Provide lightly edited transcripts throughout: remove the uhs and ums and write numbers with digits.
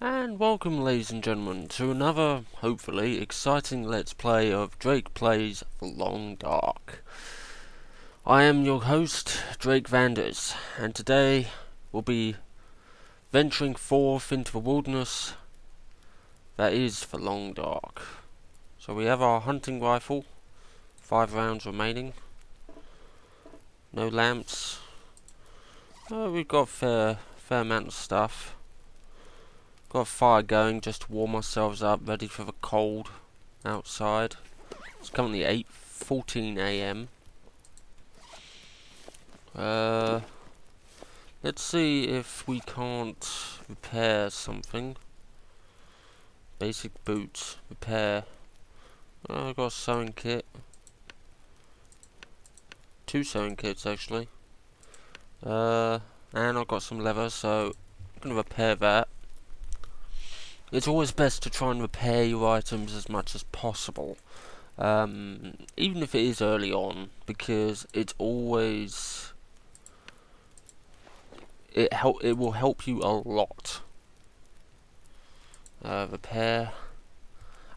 And welcome, ladies and gentlemen, to another, hopefully, exciting Let's Play of Drake Plays The Long Dark. I am your host, Drake Vanders, and today we'll be venturing forth into the wilderness that is The Long Dark. So we have our hunting rifle, 5 rounds remaining, no lamps. We've got a fair amount of stuff. Got a fire going just to warm ourselves up, ready for the cold outside. It's currently 8:14 AM. Let's see if we can't repair something. Basic boots, repair. I've got a sewing kit. 2 sewing kits actually. And I've got some leather, so I'm gonna repair that. It's always best to try and repair your items as much as possible, even if it is early on, because it's always it will help you a lot. Repair.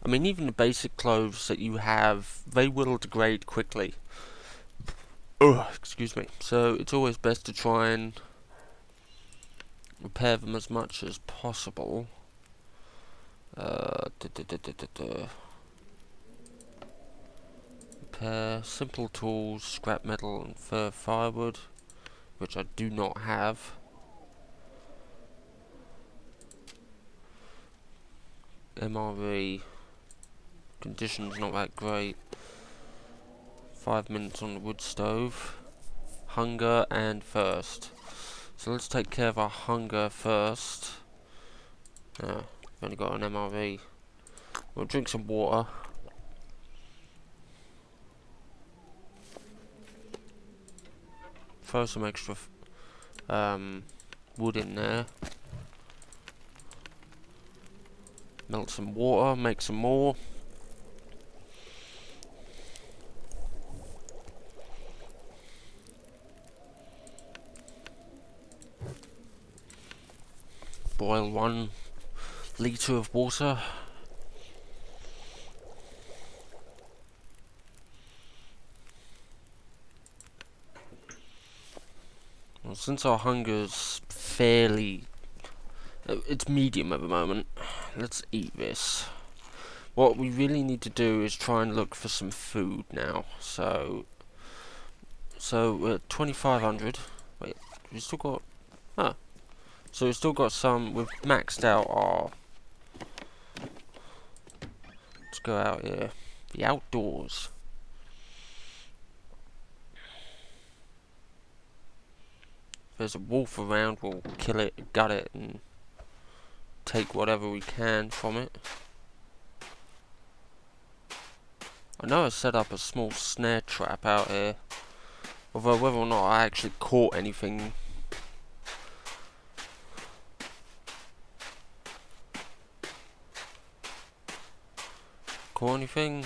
I mean, even the basic clothes that you have, they will degrade quickly. Excuse me. So it's always best to try and repair them as much as possible. Repair, simple tools, scrap metal and fur firewood, which I do not have. MRE, conditions not that great. 5 minutes on the wood stove. Hunger and thirst. So let's take care of our hunger first. We've only got an MRE. We'll drink some water. Throw some extra wood in there. Melt some water, make some more. Boil 1 litre of water. Well, since our hunger's fairly it's medium at the moment, let's eat this. What we really need to do is try and look for some food now. So we're at 2,500. Wait, we still got... So we've still got some... We've maxed out our... Let's go out here. The outdoors. If there's a wolf around, we'll kill it, gut it, and take whatever we can from it. I know I set up a small snare trap out here, although whether or not I actually caught anything. Caught anything?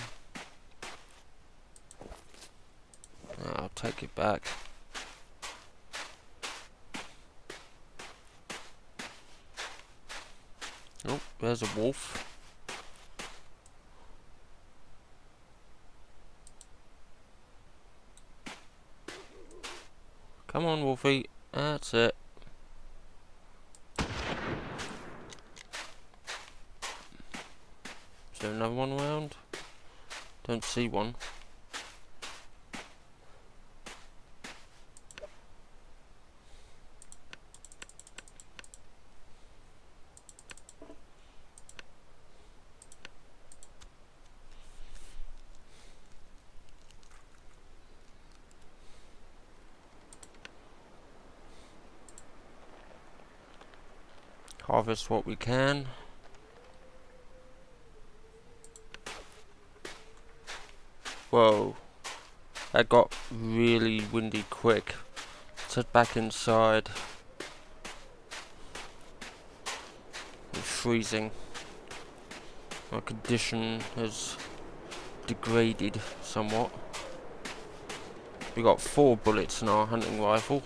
I'll take it back. Oh, there's a wolf. Come on, Wolfie. That's it. Is there another one around? Don't see one. Harvest what we can. Whoa, that got really windy quick. Let's head back inside. It's freezing. Our condition has degraded somewhat. We got 4 bullets in our hunting rifle.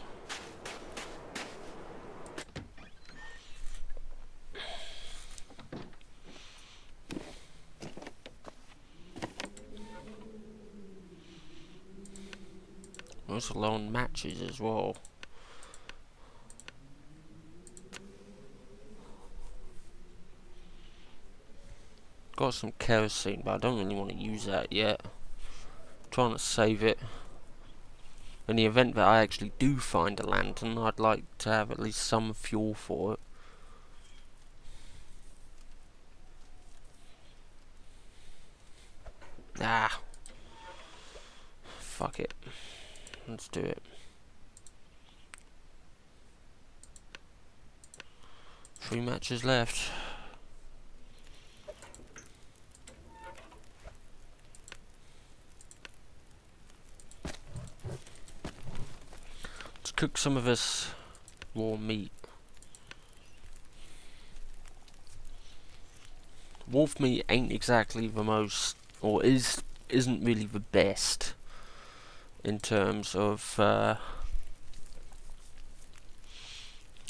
also low on matches as well. Got some kerosene, but I don't really want to use that yet. Trying to save it. In the event that I actually do find a lantern, I'd like to have at least some fuel for it. Ah. Fuck it. Let's do it. 3 matches left. Let's cook some of this raw meat. Wolf meat ain't exactly the most, or isn't really the best in terms of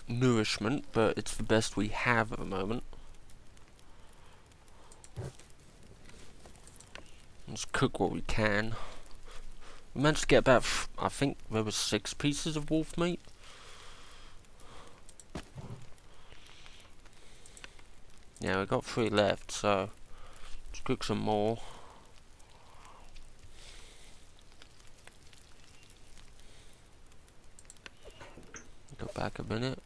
nourishment, but it's the best we have at the moment. Let's cook what we can. We managed to get about, I think there was 6 pieces of wolf meat. Yeah, we got 3 left, so let's cook some more. Go back a minute.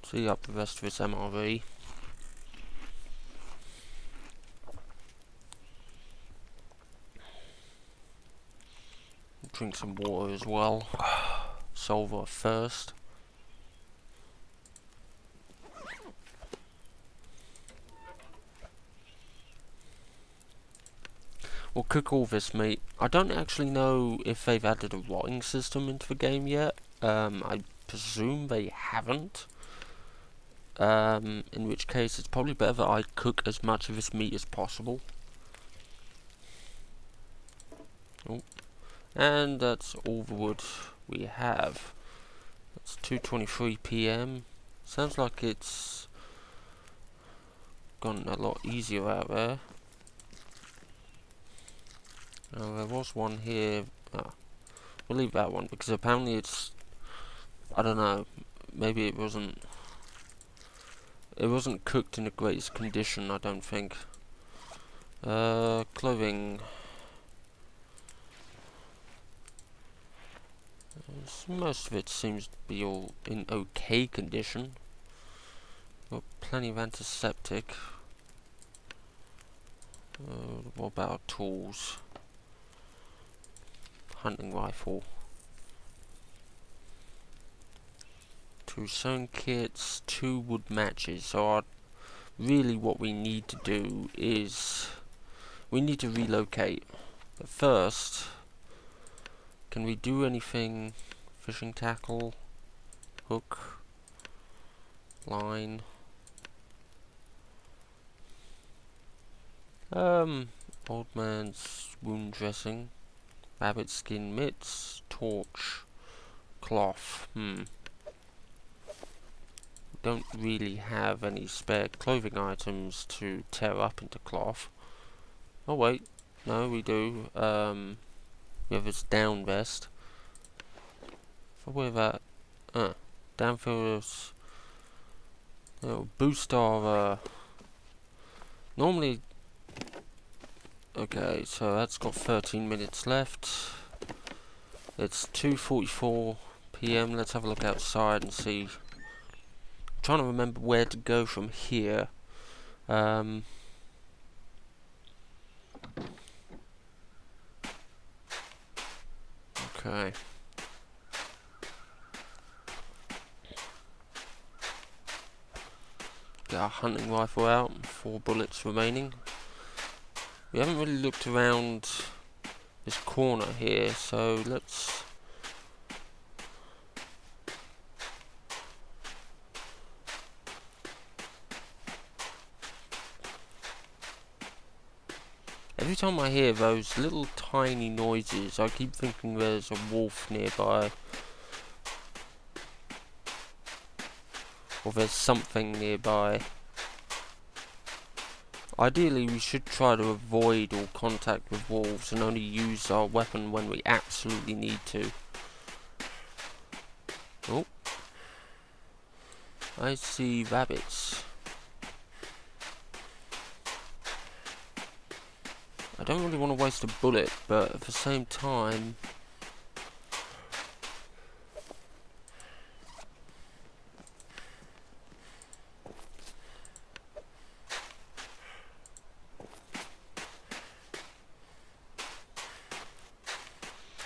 See up the rest of this MRV. Drink some water as well. Solve our thirst. We'll cook all this meat. I don't actually know if they've added a rotting system into the game yet. I presume they haven't. In which case it's probably better that I cook as much of this meat as possible. Oh. And that's all the wood we have. It's 2:23 PM. Sounds like it's gotten a lot easier out there. There was one here. We'll leave that one because apparently it's, I don't know, maybe it wasn't cooked in the greatest condition, I don't think. Clothing. Most of it seems to be all in okay condition. Got plenty of antiseptic. What about tools? Hunting rifle. 2 sewing kits, 2 wood matches. So really what we need to do is we need to relocate. But first, can we do anything? Fishing tackle, hook, line. Old man's wound dressing, rabbit skin mitts, torch, cloth. Don't really have any spare clothing items to tear up into cloth. Oh wait, no, we do. We have this down vest. If I wear that, down feels, it'll boost our, normally, okay, so that's got 13 minutes left. It's 2:44 PM, let's have a look outside and see. I'm trying to remember where to go from here. Okay. Get our hunting rifle out, 4 bullets remaining. We haven't really looked around this corner here, so let's... Every time I hear those little tiny noises, I keep thinking there's a wolf nearby. or there's something nearby. Ideally, we should try to avoid all contact with wolves and only use our weapon when we absolutely need to. Oh, I see rabbits. I don't really want to waste a bullet, but at the same time...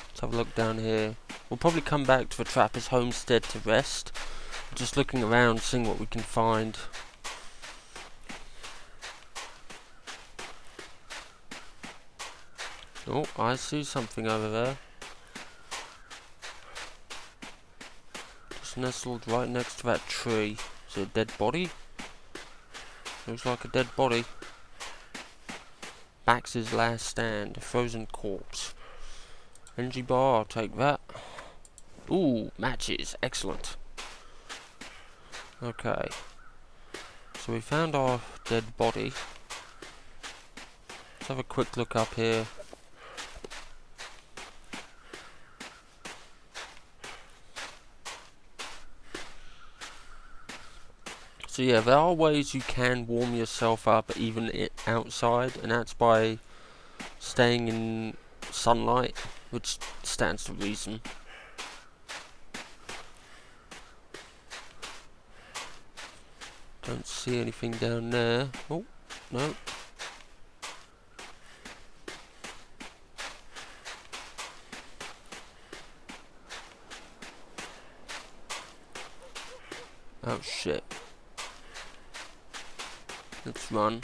Let's have a look down here. We'll probably come back to the trapper's homestead to rest. Just looking around, seeing what we can find. Oh, I see something over there. Just nestled right next to that tree. Is it a dead body? Looks like a dead body. Bax's last stand. A frozen corpse. Energy bar, I'll take that. Ooh, matches. Excellent. Okay. So we found our dead body. Let's have a quick look up here. So yeah, there are ways you can warm yourself up even outside, and that's by staying in sunlight, which stands to reason. Don't see anything down there. Oh, no. Oh shit. Let's run.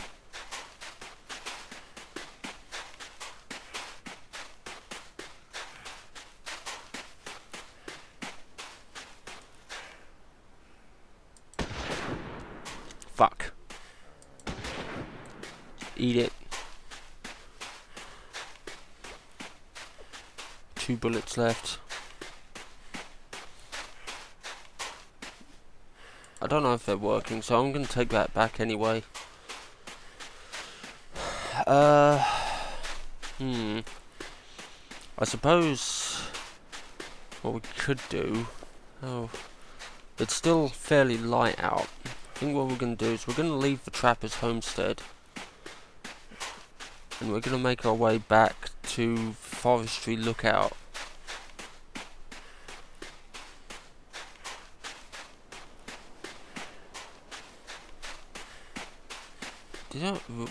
Fuck. Eat it. 2 bullets left. I don't know if they're working, so I'm going to take that back anyway. I suppose what we could do... Oh, it's still fairly light out. I think what we're going to do is we're going to leave the trapper's homestead. And we're going to make our way back to Forestry Lookout.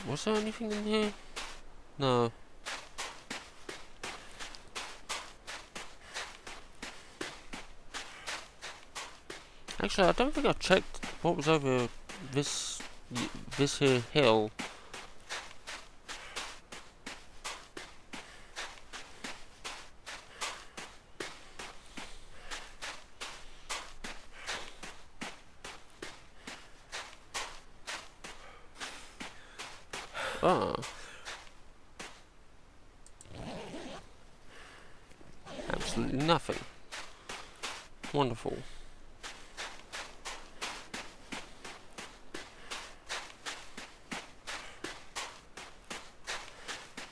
Was there anything in here? No. Actually, I don't think I checked what was over this here hill. Oh. Absolutely nothing. Wonderful.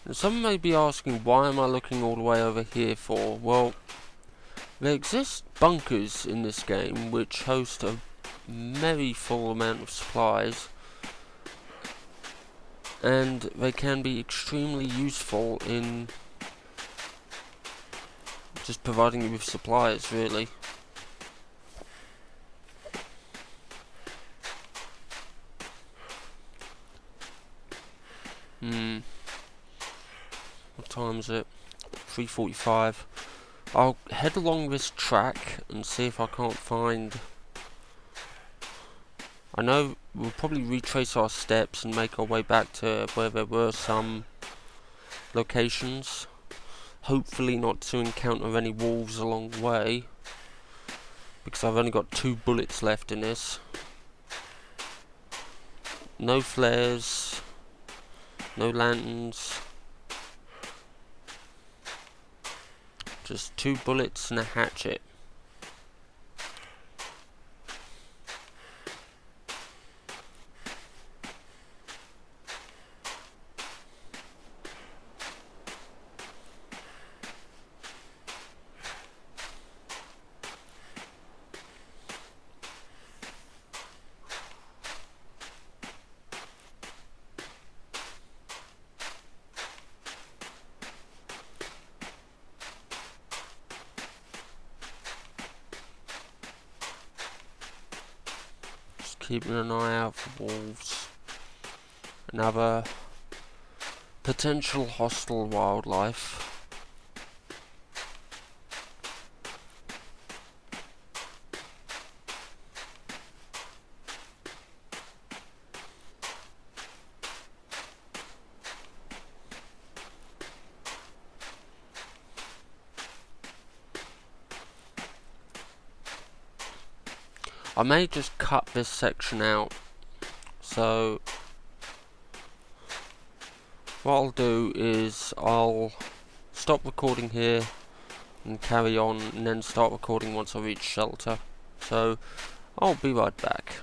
And some may be asking, why am I looking all the way over here for? Well, there exist bunkers in this game which host a very full amount of supplies, and they can be extremely useful in just providing you with supplies, really. What time is it? 3:45. I'll head along this track and see if I can't find... I know we'll probably retrace our steps and make our way back to where there were some locations. Hopefully not to encounter any wolves along the way, because I've only got 2 bullets left in this. No flares, no lanterns, just 2 bullets and a hatchet. keeping an eye out for wolves and other potential hostile wildlife. I may just cut this section out, so what I'll do is I'll stop recording here and carry on, and then start recording once I reach shelter. So I'll be right back.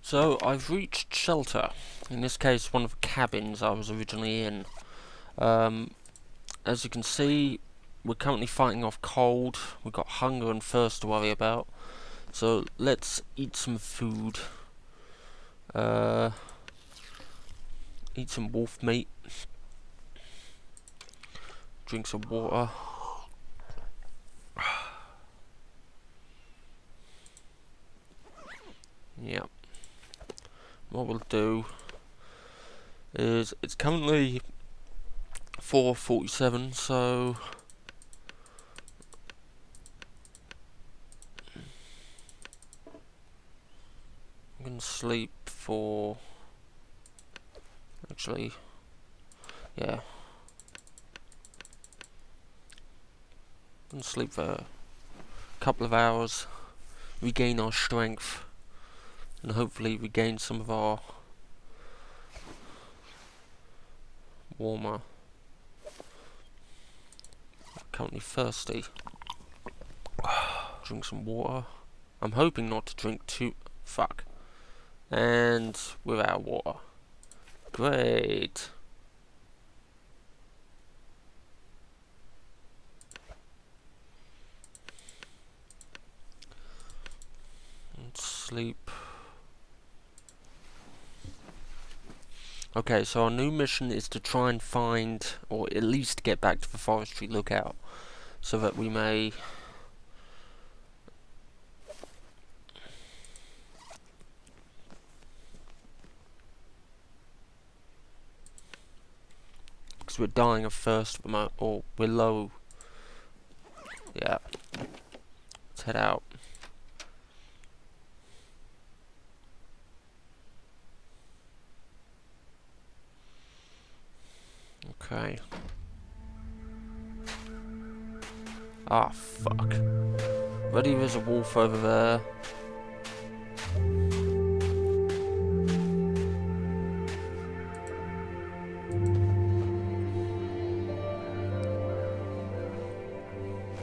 So I've reached shelter, in this case one of the cabins I was originally in. As you can see, we're currently fighting off cold, we've got hunger and thirst to worry about. So let's eat some food. Eat some wolf meat. Drink some water. Yep. What we'll do is, it's currently 4:47, so I'm gonna sleep for, actually, yeah, I'm gonna sleep for a couple of hours, regain our strength, and hopefully regain some of our warmer. Currently thirsty. Drink some water. I'm hoping not to drink too. Fuck. And without water. Great. And sleep. Okay, so our new mission is to try and find, or at least get back to the forestry lookout, so that we may because we're dying of thirst at the moment, or we're low. Yeah. Let's head out. Okay. Ah, fuck. Ready, there's a wolf over there.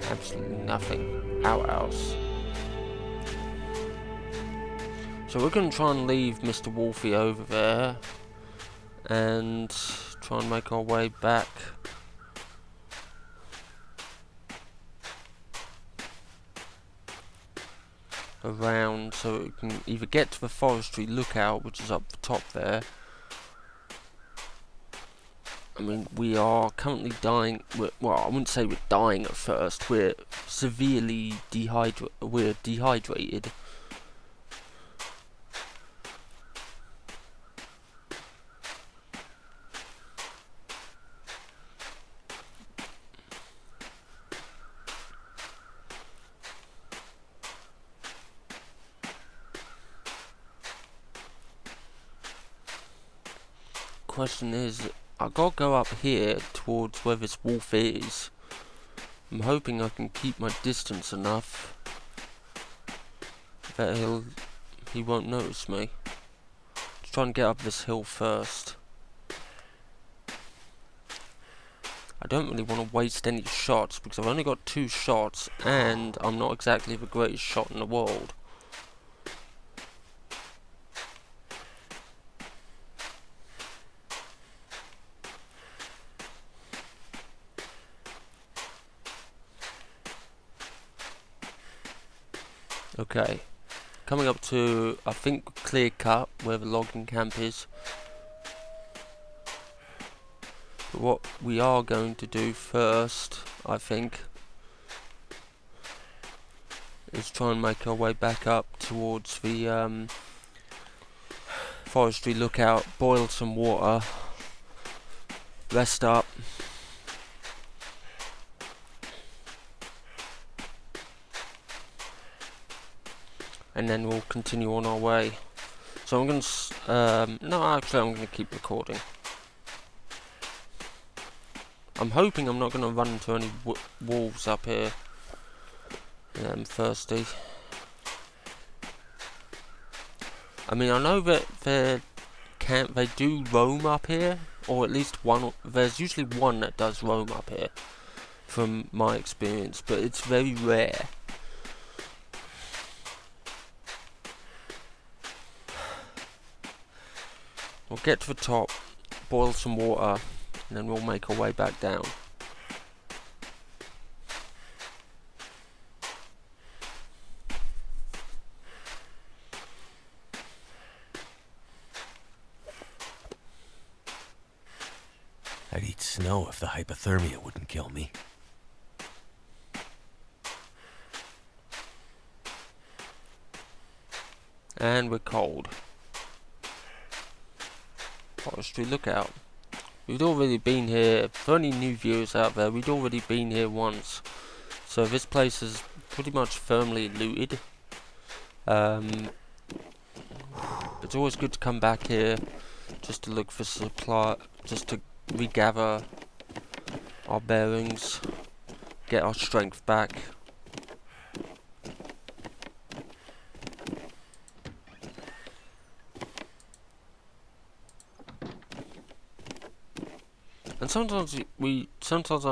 Absolutely nothing out else. So we're going to try and leave Mr. Wolfie over there and try and make our way back. Around, so we can either get to the forestry lookout, which is up the top there. I mean, we are currently dying. Well, I wouldn't say we're dying at first. We're severely dehydrated. Question is, I gotta go up here towards where this wolf is. I'm hoping I can keep my distance enough that he won't notice me. Let's try and get up this hill first. I don't really want to waste any shots because I've only got 2 shots and I'm not exactly the greatest shot in the world. Okay, coming up to, I think, clear cut where the logging camp is. But what we are going to do first, I think, is try and make our way back up towards the forestry lookout, boil some water, rest up, and then we'll continue on our way. So I'm going to, no, actually I'm going to keep recording. I'm hoping I'm not going to run into any wolves up here. Yeah, I'm thirsty. I mean, I know that they do roam up here, or at least one. There's usually one that does roam up here, from my experience, but it's very rare. We'll get to the top, boil some water, and then we'll make our way back down. I'd eat snow if the hypothermia wouldn't kill me. And we're cold. Forestry lookout. We've already been here. For any new viewers out there, we'd already been here once. So this place is pretty much firmly looted. It's always good to come back here just to look for supply, just to regather our bearings, get our strength back. And sometimes I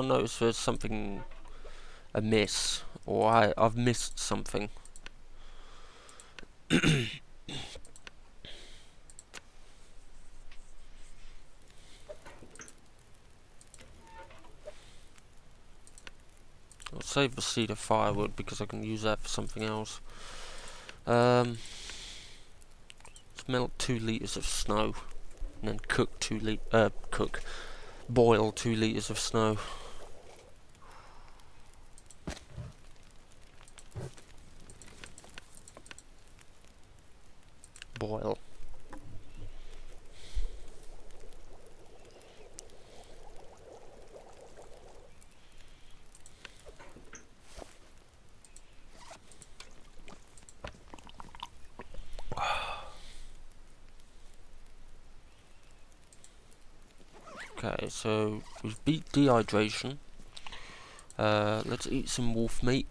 notice there's something amiss, or I've missed something. I'll save the cedar firewood because I can use that for something else. Let's melt 2 litres of snow, and then boil 2 litres of snow. Boil. Okay, so we've beat dehydration. Let's eat some wolf meat.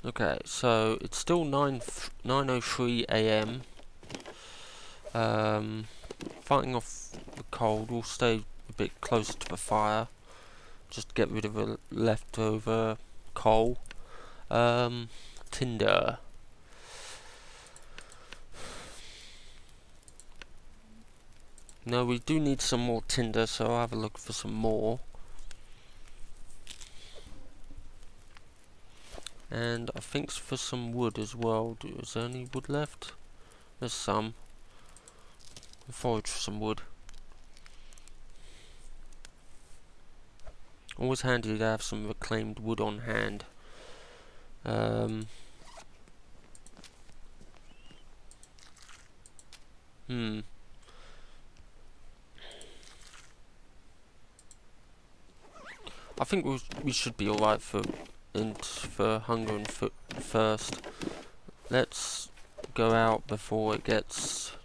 Okay, so it's still 9:03 AM. Fighting off the cold. We'll stay a bit closer to the fire. Just get rid of the leftover coal. Tinder. No, we do need some more tinder, so I'll have a look for some more. And I think for some wood as well. Is there any wood left? There's some. I'll forage for some wood. Always handy to have some reclaimed wood on hand. I think we should be alright for hunger and thirst. Let's go out before it gets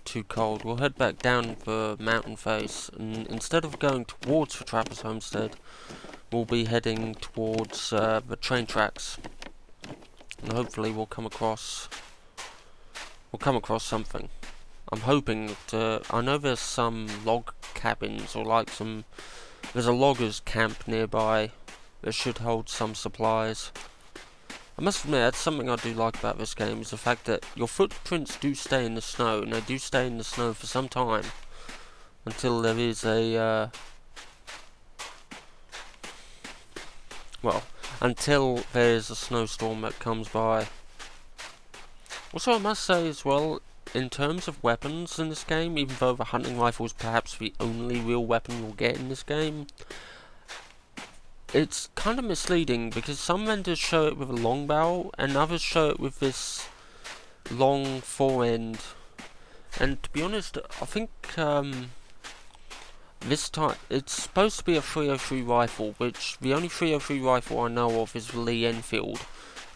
too cold. We'll head back down the mountain face, and instead of going towards the Trapper's Homestead, we'll be heading towards the train tracks, and hopefully we'll come across something. I'm hoping to. I know there's some log cabins, or like there's a loggers camp nearby that should hold some supplies. I must admit, that's something I do like about this game, is the fact that your footprints do stay in the snow, and they do stay in the snow for some time, until there is until there's a snowstorm that comes by. Also, I must say as well, in terms of weapons in this game, even though the hunting rifle is perhaps the only real weapon you'll get in this game, it's kind of misleading because some vendors show it with a long barrel and others show it with this long forend. And to be honest, I think this time it's supposed to be a 303 rifle, which the only 303 rifle I know of is the Lee Enfield.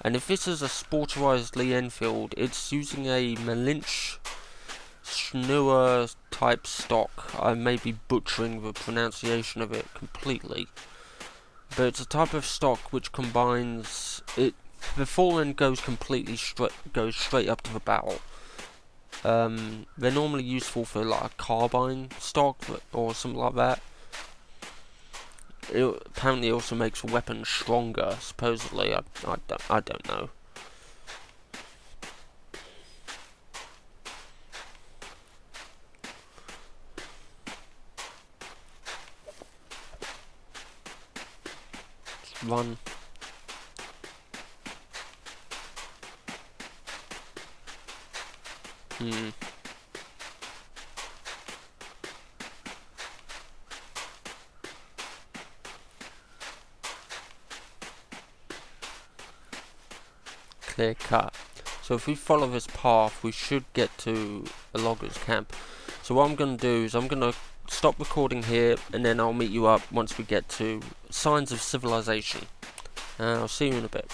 And if this is a sporterized Lee Enfield, it's using a Malinch Schnur type stock. I may be butchering the pronunciation of it completely, but it's a type of stock which combines it. The forend goes completely straight up to the barrel. They're normally useful for like a carbine stock or something like that. It apparently also makes the weapon stronger, supposedly. I don't know. Let's run. Clear cut. So if we follow this path, we should get to a logger's camp. So what I'm going to do is I'm going to stop recording here, and then I'll meet you up once we get to signs of civilization. I'll see you in a bit.